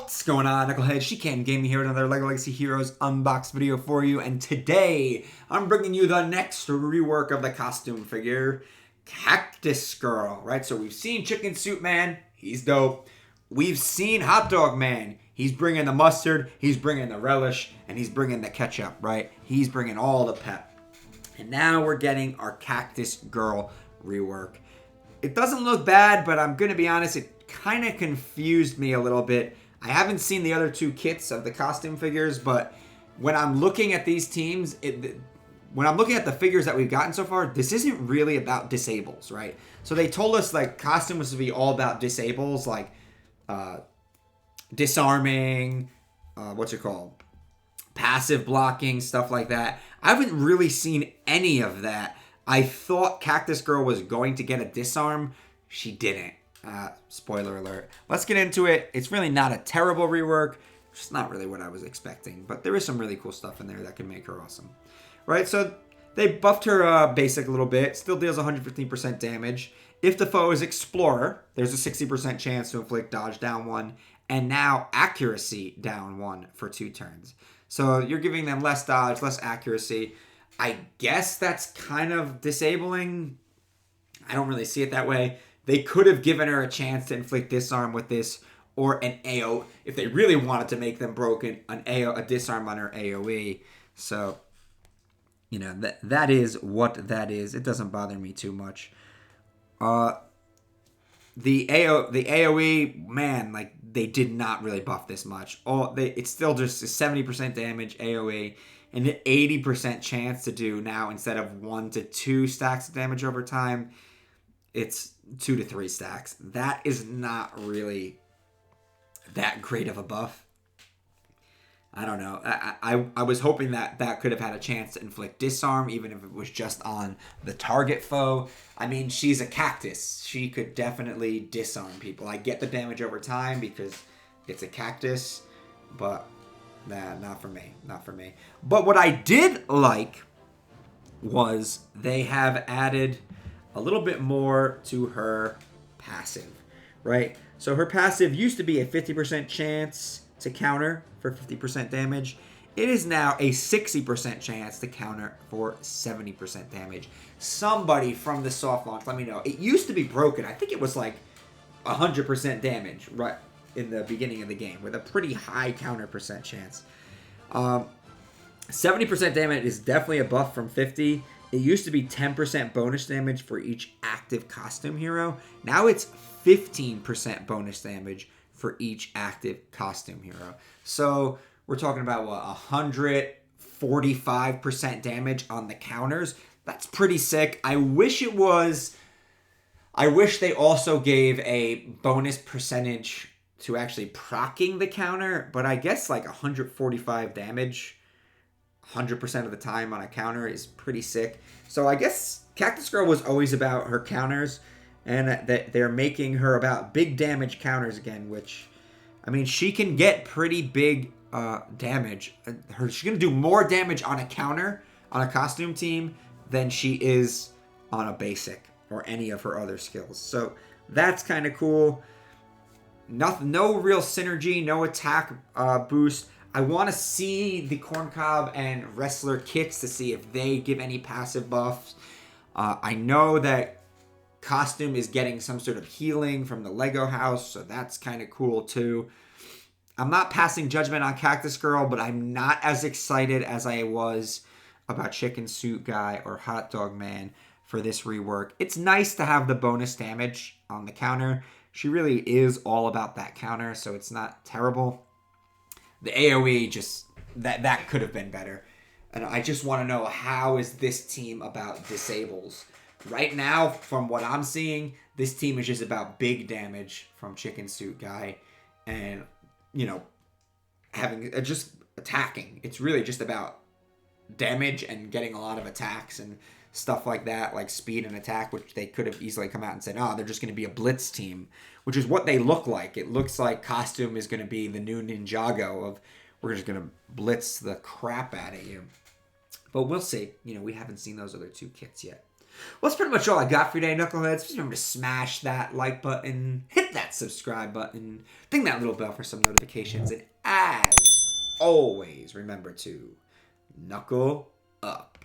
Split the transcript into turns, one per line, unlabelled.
What's going on, Knuckleheads? She Can Gaming here with another LEGO Legacy Heroes unboxed video for you, and today I'm bringing you the next rework of the costume figure, Cactus Girl, right? So we've seen Chicken Soup Man, he's dope. We've seen Hot Dog Man, he's bringing the mustard, he's bringing the relish, and he's bringing the ketchup, right? He's bringing all the pep. And now we're getting our Cactus Girl rework. It doesn't look bad, but I'm going to be honest, it kind of confused me a little bit. I haven't seen the other two kits of the costume figures, but when I'm looking at these teams, when I'm looking at the figures that we've gotten so far, this isn't really about disables, right? So they told us like costumes would be all about disables, like disarming, what's it called? Passive blocking, stuff like that. I haven't really seen any of that. I thought Cactus Girl was going to get a disarm. She didn't. Spoiler alert. Let's get into it. It's really not a terrible rework. It's not really what I was expecting, but there is some really cool stuff in there that can make her awesome. Right, so they buffed her basic a little bit. Still deals 115% damage. If the foe is Explorer, there's a 60% chance to inflict dodge down 1, and now accuracy down 1 for 2 turns. So you're giving them less dodge, less accuracy. I guess that's kind of disabling. I don't really see it that way. They could have given her a chance to inflict disarm with this, or an AO, if they really wanted to make them broken, a disarm on her AoE. So, you know, that is what that is. It doesn't bother me too much. The AoE, man, like they did not really buff this much. It's still just a 70% damage AoE and an 80% chance to do now, instead of 1 to 2 stacks of damage over time, it's 2 to 3 stacks. That is not really that great of a buff. I don't know. I was hoping that could have had a chance to inflict disarm, even if it was just on the target foe. I mean, she's a cactus. She could definitely disarm people. I get the damage over time because it's a cactus, but nah, not for me. Not for me. But what I did like was they have added a little bit more to her passive, right? So her passive used to be a 50% chance to counter for 50% damage. It is now a 60% chance to counter for 70% damage. Somebody from the soft launch, let me know. It used to be broken. I think it was like 100% damage right in the beginning of the game with a pretty high counter percent chance. 70% damage is definitely a buff from 50. It used to be 10% bonus damage for each active costume hero. Now it's 15% bonus damage for each active costume hero. So we're talking about, what, 145% damage on the counters. That's pretty sick. I wish they also gave a bonus percentage to actually proccing the counter, but I guess like 145 damage 100% of the time on a counter is pretty sick. So I guess Cactus Girl was always about her counters, and that they're making her about big damage counters again, which, I mean, she can get pretty big damage. She's going to do more damage on a counter on a costume team than she is on a basic or any of her other skills. So that's kind of cool. No real synergy, no attack boost. I want to see the Corncob and Wrestler kits to see if they give any passive buffs. I know that Costume is getting some sort of healing from the Lego house, so that's kind of cool too. I'm not passing judgment on Cactus Girl, but I'm not as excited as I was about Chicken Soup Guy or Hot Dog Man for this rework. It's nice to have the bonus damage on the counter. She really is all about that counter, so it's not terrible. The AoE, just that could have been better. And I just want to know, how is this team about disables? Right now, from what I'm seeing, this team is just about big damage from Chicken Soup Guy and, you know, having just attacking. It's really just about damage and getting a lot of attacks and stuff like that, like speed and attack, which they could have easily come out and said, oh, they're just going to be a blitz team, which is what they look like. It looks like Costume is going to be the new Ninjago of, we're just going to blitz the crap out of you. But we'll see. You know, we haven't seen those other two kits yet. Well, that's pretty much all I got for today, Knuckleheads. Just remember to smash that like button, hit that subscribe button, ding that little bell for some notifications, and as always, remember to knuckle up.